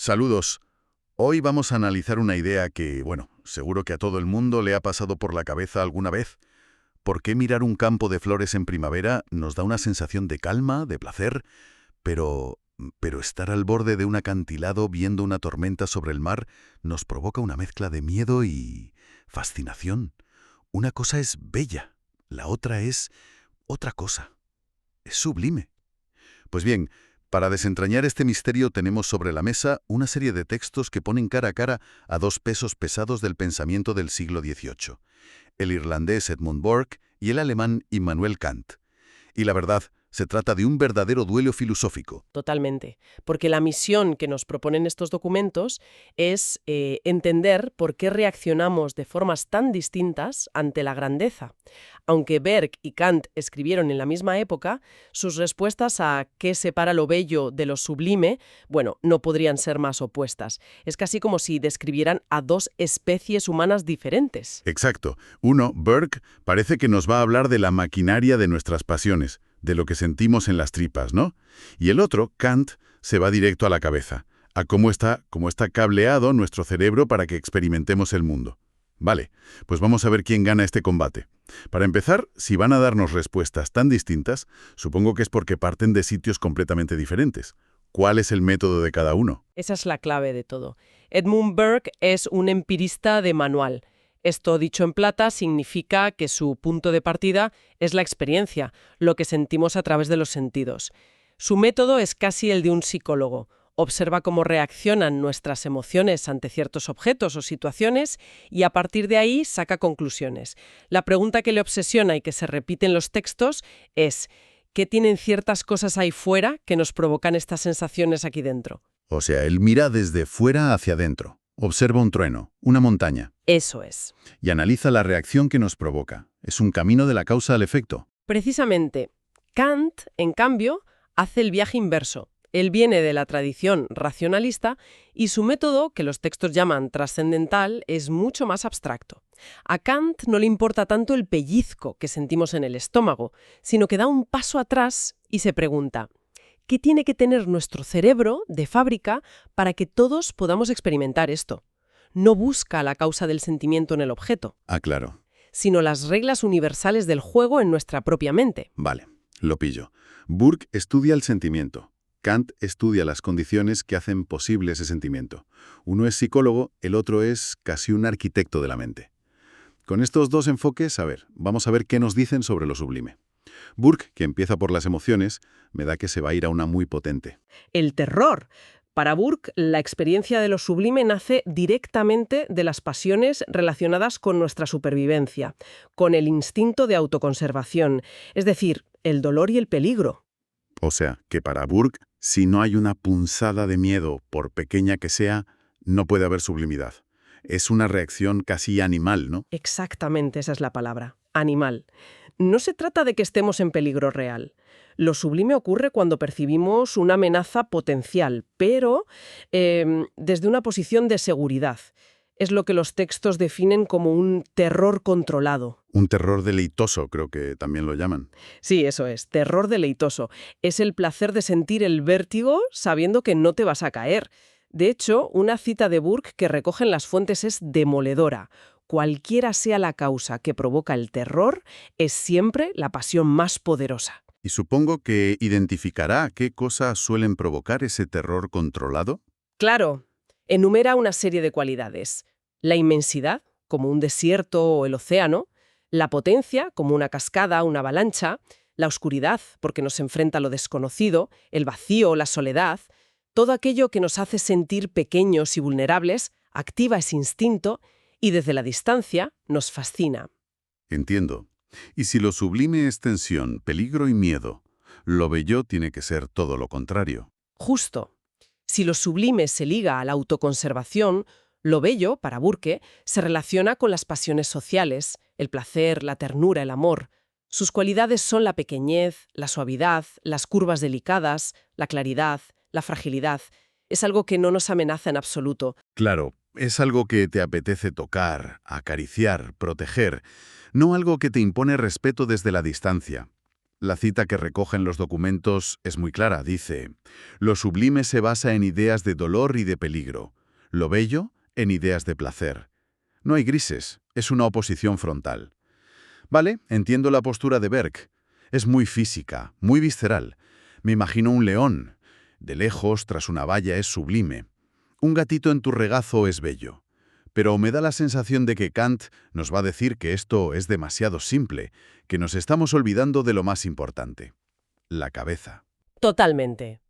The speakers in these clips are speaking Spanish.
Saludos. Hoy vamos a analizar una idea que, bueno, seguro que a todo el mundo le ha pasado por la cabeza alguna vez. ¿Por qué mirar un campo de flores en primavera nos da una sensación de calma, de placer, pero estar al borde de un acantilado viendo una tormenta sobre el mar nos provoca una mezcla de miedo y fascinación? Una cosa es bella, la otra es otra cosa. Es sublime. Pues bien, para desentrañar este misterio tenemos sobre la mesa una serie de textos que ponen cara a cara a dos pesos pesados del pensamiento del siglo XVIII, el irlandés Edmund Burke y el alemán Immanuel Kant. Y la verdad, se trata de un verdadero duelo filosófico. Totalmente, porque la misión que nos proponen estos documentos es entender por qué reaccionamos de formas tan distintas ante la grandeza. Aunque Burke y Kant escribieron en la misma época, sus respuestas a qué separa lo bello de lo sublime, bueno, no podrían ser más opuestas. Es casi como si describieran a dos especies humanas diferentes. Exacto. Uno, Burke, parece que nos va a hablar de la maquinaria de nuestras pasiones, de lo que sentimos en las tripas, ¿no? Y el otro, Kant, se va directo a la cabeza, a cómo está cableado nuestro cerebro para que experimentemos el mundo. Vale, pues vamos a ver quién gana este combate. Para empezar, si van a darnos respuestas tan distintas, supongo que es porque parten de sitios completamente diferentes. ¿Cuál es el método de cada uno? Esa es la clave de todo. Edmund Burke es un empirista de manual. Esto, dicho en plata, significa que su punto de partida es la experiencia, lo que sentimos a través de los sentidos. Su método es casi el de un psicólogo. Observa cómo reaccionan nuestras emociones ante ciertos objetos o situaciones y a partir de ahí saca conclusiones. La pregunta que le obsesiona y que se repite en los textos es: ¿qué tienen ciertas cosas ahí fuera que nos provocan estas sensaciones aquí dentro? O sea, él mira desde fuera hacia adentro, observa un trueno, una montaña, Eso es. y analiza la reacción que nos provoca. Es un camino de la causa al efecto. Precisamente, Kant, en cambio, hace el viaje inverso. Él viene de la tradición racionalista y su método, que los textos llaman trascendental, es mucho más abstracto. A Kant no le importa tanto el pellizco que sentimos en el estómago, sino que da un paso atrás y se pregunta: ¿qué tiene que tener nuestro cerebro de fábrica para que todos podamos experimentar esto? No busca la causa del sentimiento en el objeto, Ah, claro. sino las reglas universales del juego en nuestra propia mente. Vale, lo pillo. Burke estudia el sentimiento. Kant estudia las condiciones que hacen posible ese sentimiento. Uno es psicólogo, el otro es casi un arquitecto de la mente. Con estos dos enfoques, vamos a ver qué nos dicen sobre lo sublime. Burke, que empieza por las emociones, me da que se va a ir a una muy potente. El terror. Para Burke, la experiencia de lo sublime nace directamente de las pasiones relacionadas con nuestra supervivencia, con el instinto de autoconservación, es decir, el dolor y el peligro. O sea, que para Burke, si no hay una punzada de miedo, por pequeña que sea, no puede haber sublimidad. Es una reacción casi animal, ¿no? Exactamente, esa es la palabra, animal. No se trata de que estemos en peligro real. Lo sublime ocurre cuando percibimos una amenaza potencial, pero desde una posición de seguridad. Es lo que los textos definen como un terror controlado. Un terror deleitoso, creo que también lo llaman. Sí, eso es, terror deleitoso. Es el placer de sentir el vértigo sabiendo que no te vas a caer. De hecho, una cita de Burke que recogen las fuentes es demoledora. Cualquiera sea la causa que provoca el terror, es siempre la pasión más poderosa. Y supongo que identificará qué cosas suelen provocar ese terror controlado. Claro, enumera una serie de cualidades. La inmensidad, como un desierto o el océano. La potencia, como una cascada, una avalancha. La oscuridad, porque nos enfrenta a lo desconocido. El vacío, la soledad. Todo aquello que nos hace sentir pequeños y vulnerables activa ese instinto y desde la distancia nos fascina. Entiendo. Y si lo sublime es tensión, peligro y miedo, lo bello tiene que ser todo lo contrario. Justo. Si lo sublime se liga a la autoconservación, lo bello, para Burke, se relaciona con las pasiones sociales, el placer, la ternura, el amor. Sus cualidades son la pequeñez, la suavidad, las curvas delicadas, la claridad, la fragilidad. Es algo que no nos amenaza en absoluto. Claro, es algo que te apetece tocar, acariciar, proteger, no algo que te impone respeto desde la distancia. La cita que recogen los documentos es muy clara. Dice, lo sublime se basa en ideas de dolor y de peligro, lo bello en ideas de placer. No hay grises, es una oposición frontal. Vale, entiendo la postura de Berg. Es muy física, muy visceral. Me imagino un león. De lejos, tras una valla, es sublime. Un gatito en tu regazo es bello. Pero me da la sensación de que Kant nos va a decir que esto es demasiado simple, que nos estamos olvidando de lo más importante: la cabeza. Totalmente.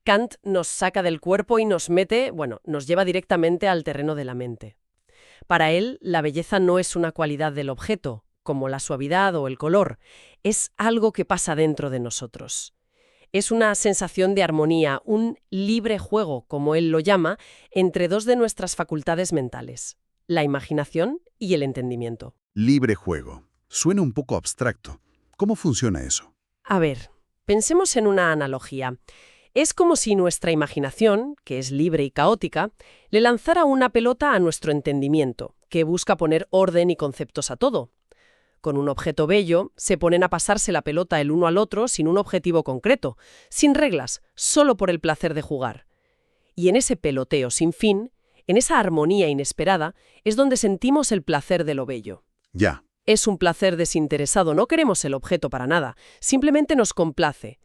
Kant nos saca del cuerpo y nos mete, nos lleva directamente al terreno de la mente. Para él, la belleza no es una cualidad del objeto, como la suavidad o el color, es algo que pasa dentro de nosotros. Es una sensación de armonía, un libre juego, como él lo llama, entre dos de nuestras facultades mentales, la imaginación y el entendimiento. Libre juego. Suena un poco abstracto. ¿Cómo funciona eso? A ver, pensemos en una analogía. Es como si nuestra imaginación, que es libre y caótica, le lanzara una pelota a nuestro entendimiento, que busca poner orden y conceptos a todo. Con un objeto bello, se ponen a pasarse la pelota el uno al otro sin un objetivo concreto, sin reglas, solo por el placer de jugar. Y en ese peloteo sin fin, en esa armonía inesperada, es donde sentimos el placer de lo bello. Ya. Es un placer desinteresado, no queremos el objeto para nada, simplemente nos complace.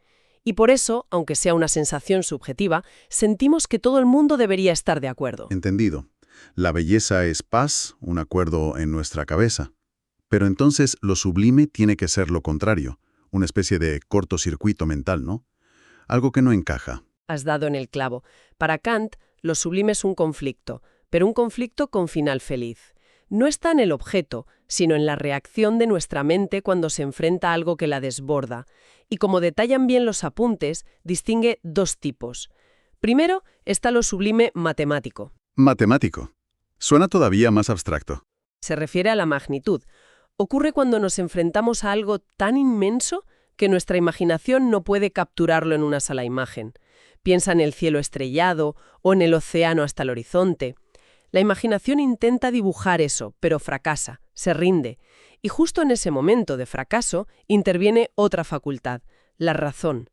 Y por eso, aunque sea una sensación subjetiva, sentimos que todo el mundo debería estar de acuerdo. Entendido. La belleza es paz, un acuerdo en nuestra cabeza. Pero entonces lo sublime tiene que ser lo contrario, una especie de cortocircuito mental, ¿no? Algo que no encaja. Has dado en el clavo. Para Kant, lo sublime es un conflicto, pero un conflicto con final feliz. No está en el objeto, sino en la reacción de nuestra mente cuando se enfrenta a algo que la desborda. Y como detallan bien los apuntes, distingue dos tipos. Primero está lo sublime matemático. Matemático. Suena todavía más abstracto. Se refiere a la magnitud. Ocurre cuando nos enfrentamos a algo tan inmenso que nuestra imaginación no puede capturarlo en una sola imagen. Piensa en el cielo estrellado o en el océano hasta el horizonte. La imaginación intenta dibujar eso, pero fracasa, se rinde. Y justo en ese momento de fracaso interviene otra facultad, la razón.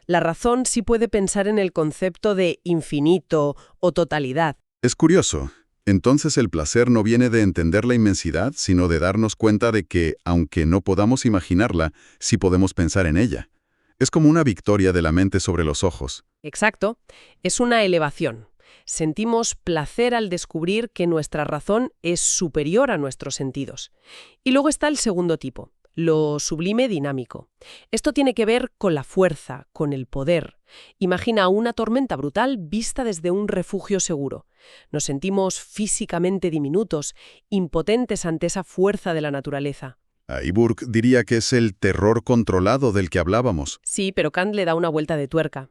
La razón sí puede pensar en el concepto de infinito o totalidad. Es curioso. Entonces el placer no viene de entender la inmensidad, sino de darnos cuenta de que, aunque no podamos imaginarla, sí podemos pensar en ella. Es como una victoria de la mente sobre los ojos. Exacto. Es una elevación. Sentimos placer al descubrir que nuestra razón es superior a nuestros sentidos. Y luego está el segundo tipo, lo sublime dinámico. Esto tiene que ver con la fuerza, con el poder. Imagina una tormenta brutal vista desde un refugio seguro. Nos sentimos físicamente diminutos, impotentes ante esa fuerza de la naturaleza. Ahí Burke diría que es el terror controlado del que hablábamos. Sí, pero Kant le da una vuelta de tuerca.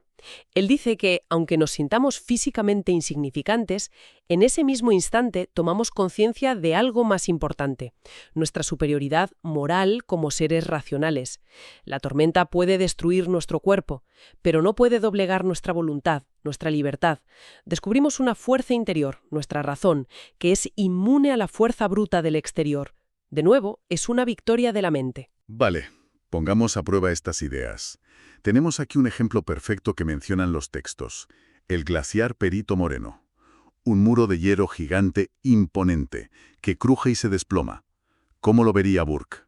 Él dice que, aunque nos sintamos físicamente insignificantes, en ese mismo instante tomamos conciencia de algo más importante, nuestra superioridad moral como seres racionales. La tormenta puede destruir nuestro cuerpo, pero no puede doblegar nuestra voluntad, nuestra libertad. Descubrimos una fuerza interior, nuestra razón, que es inmune a la fuerza bruta del exterior. De nuevo, es una victoria de la mente. Vale, pongamos a prueba estas ideas. Tenemos aquí un ejemplo perfecto que mencionan los textos. El glaciar Perito Moreno. Un muro de hielo gigante, imponente, que cruje y se desploma. ¿Cómo lo vería Burke?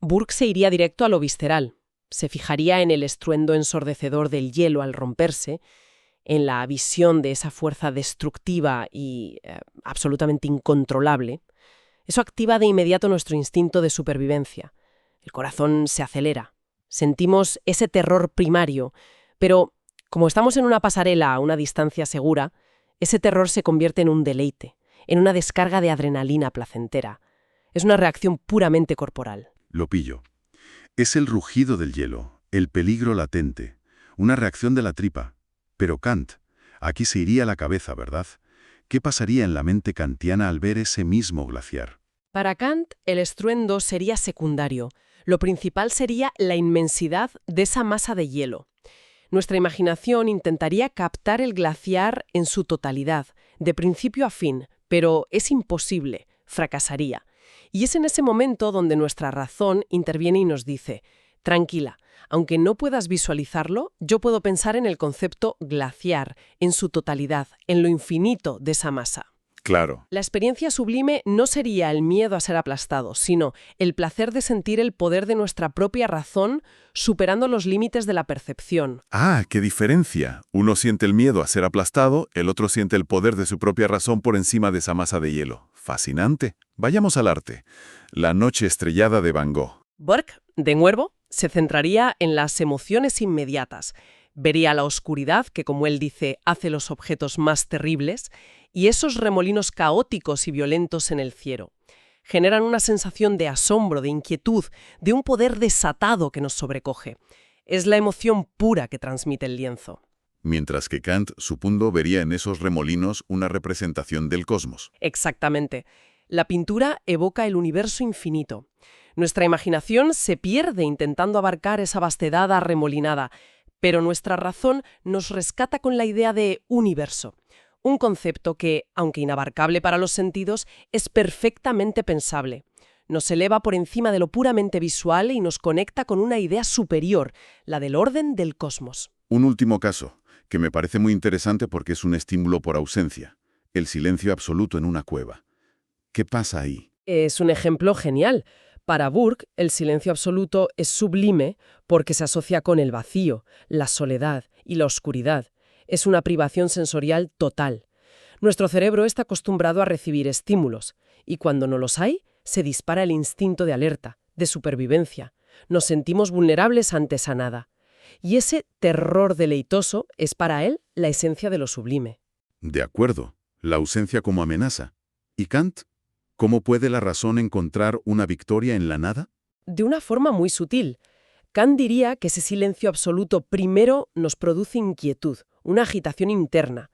Burke se iría directo a lo visceral. Se fijaría en el estruendo ensordecedor del hielo al romperse, en la visión de esa fuerza destructiva y absolutamente incontrolable. Eso activa de inmediato nuestro instinto de supervivencia. El corazón se acelera. Sentimos ese terror primario, pero como estamos en una pasarela a una distancia segura, ese terror se convierte en un deleite, en una descarga de adrenalina placentera. Es una reacción puramente corporal. Lo pillo. Es el rugido del hielo, el peligro latente, una reacción de la tripa. Pero Kant, aquí se iría la cabeza, ¿verdad? ¿Qué pasaría en la mente kantiana al ver ese mismo glaciar? Para Kant, el estruendo sería secundario. Lo principal sería la inmensidad de esa masa de hielo. Nuestra imaginación intentaría captar el glaciar en su totalidad, de principio a fin, pero es imposible, fracasaría. Y es en ese momento donde nuestra razón interviene y nos dice: tranquila, Aunque no puedas visualizarlo, yo puedo pensar en el concepto glaciar, en su totalidad, en lo infinito de esa masa. Claro. La experiencia sublime no sería el miedo a ser aplastado, sino el placer de sentir el poder de nuestra propia razón superando los límites de la percepción. Ah, qué diferencia. Uno siente el miedo a ser aplastado, el otro siente el poder de su propia razón por encima de esa masa de hielo. Fascinante. Vayamos al arte. La noche estrellada de Van Gogh. Burke, de nuevo, se centraría en las emociones inmediatas. Vería la oscuridad que, como él dice, hace los objetos más terribles, y esos remolinos caóticos y violentos en el cielo. Generan una sensación de asombro, de inquietud, de un poder desatado que nos sobrecoge. Es la emoción pura que transmite el lienzo. Mientras que Kant, supongo, vería en esos remolinos una representación del cosmos. Exactamente. La pintura evoca el universo infinito. Nuestra imaginación se pierde intentando abarcar esa vastedad arremolinada, pero nuestra razón nos rescata con la idea de universo. Un concepto que, aunque inabarcable para los sentidos, es perfectamente pensable. Nos eleva por encima de lo puramente visual y nos conecta con una idea superior, la del orden del cosmos. Un último caso, que me parece muy interesante porque es un estímulo por ausencia. El silencio absoluto en una cueva. ¿Qué pasa ahí? Es un ejemplo genial. Para Burke, el silencio absoluto es sublime porque se asocia con el vacío, la soledad y la oscuridad. Es una privación sensorial total. Nuestro cerebro está acostumbrado a recibir estímulos, y cuando no los hay, se dispara el instinto de alerta, de supervivencia. Nos sentimos vulnerables ante esa nada. Y ese terror deleitoso es para él la esencia de lo sublime. De acuerdo, la ausencia como amenaza. ¿Y Kant? ¿Cómo puede la razón encontrar una victoria en la nada? De una forma muy sutil. Kant diría que ese silencio absoluto primero nos produce inquietud, una agitación interna.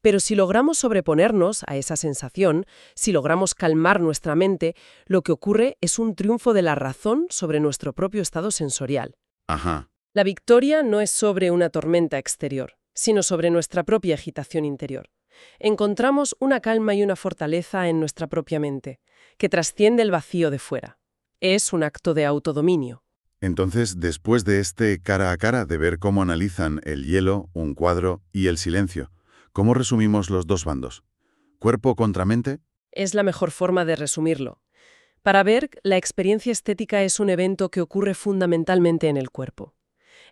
Pero si logramos sobreponernos a esa sensación, si logramos calmar nuestra mente, lo que ocurre es un triunfo de la razón sobre nuestro propio estado sensorial. Ajá. La victoria no es sobre una tormenta exterior, sino sobre nuestra propia agitación interior. Encontramos una calma y una fortaleza en nuestra propia mente, que trasciende el vacío de fuera. Es un acto de autodominio. Entonces, después de este cara a cara de ver cómo analizan el hielo, un cuadro y el silencio, ¿cómo resumimos los dos bandos? ¿Cuerpo contra mente? Es la mejor forma de resumirlo. Para Berg, la experiencia estética es un evento que ocurre fundamentalmente en el cuerpo.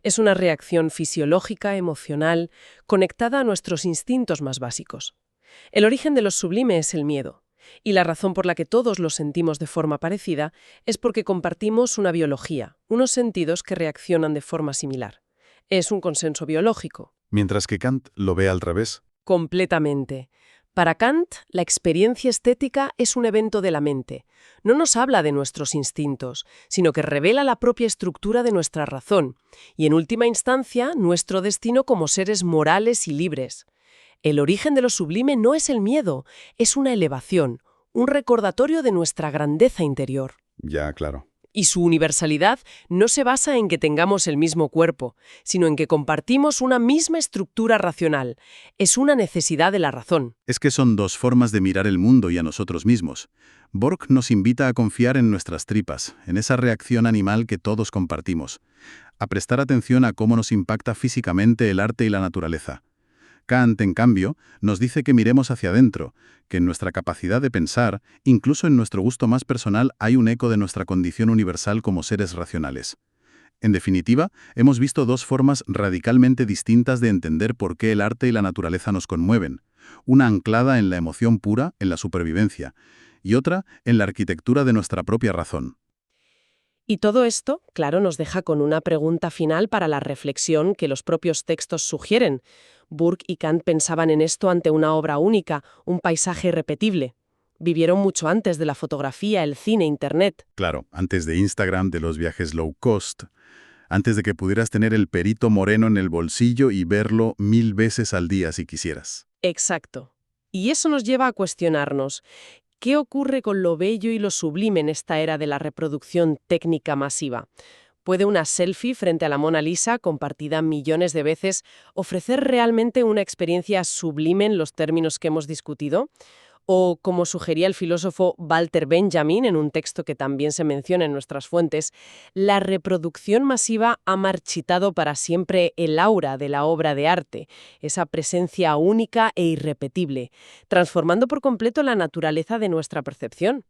Es una reacción fisiológica, emocional, conectada a nuestros instintos más básicos. El origen de lo sublime es el miedo, y la razón por la que todos lo sentimos de forma parecida es porque compartimos una biología, unos sentidos que reaccionan de forma similar. Es un consenso biológico. Mientras que Kant lo ve al revés. Completamente. Para Kant, la experiencia estética es un evento de la mente. No nos habla de nuestros instintos, sino que revela la propia estructura de nuestra razón y, en última instancia, nuestro destino como seres morales y libres. El origen de lo sublime no es el miedo, es una elevación, un recordatorio de nuestra grandeza interior. Ya, claro. Y su universalidad no se basa en que tengamos el mismo cuerpo, sino en que compartimos una misma estructura racional. Es una necesidad de la razón. Es que son dos formas de mirar el mundo y a nosotros mismos. Borg nos invita a confiar en nuestras tripas, en esa reacción animal que todos compartimos, a prestar atención a cómo nos impacta físicamente el arte y la naturaleza. Kant, en cambio, nos dice que miremos hacia adentro, que en nuestra capacidad de pensar, incluso en nuestro gusto más personal, hay un eco de nuestra condición universal como seres racionales. En definitiva, hemos visto dos formas radicalmente distintas de entender por qué el arte y la naturaleza nos conmueven. Una anclada en la emoción pura, en la supervivencia, y otra en la arquitectura de nuestra propia razón. Y todo esto, claro, nos deja con una pregunta final para la reflexión que los propios textos sugieren. Burke y Kant pensaban en esto ante una obra única, un paisaje irrepetible. Vivieron mucho antes de la fotografía, el cine, Internet. Claro, antes de Instagram, de los viajes low cost, antes de que pudieras tener el perito moreno en el bolsillo y verlo 1000 veces al día si quisieras. Exacto. Y eso nos lleva a cuestionarnos, ¿qué ocurre con lo bello y lo sublime en esta era de la reproducción técnica masiva? ¿Puede una selfie frente a la Mona Lisa, compartida millones de veces, ofrecer realmente una experiencia sublime en los términos que hemos discutido? O, como sugería el filósofo Walter Benjamin en un texto que también se menciona en nuestras fuentes, la reproducción masiva ha marchitado para siempre el aura de la obra de arte, esa presencia única e irrepetible, transformando por completo la naturaleza de nuestra percepción.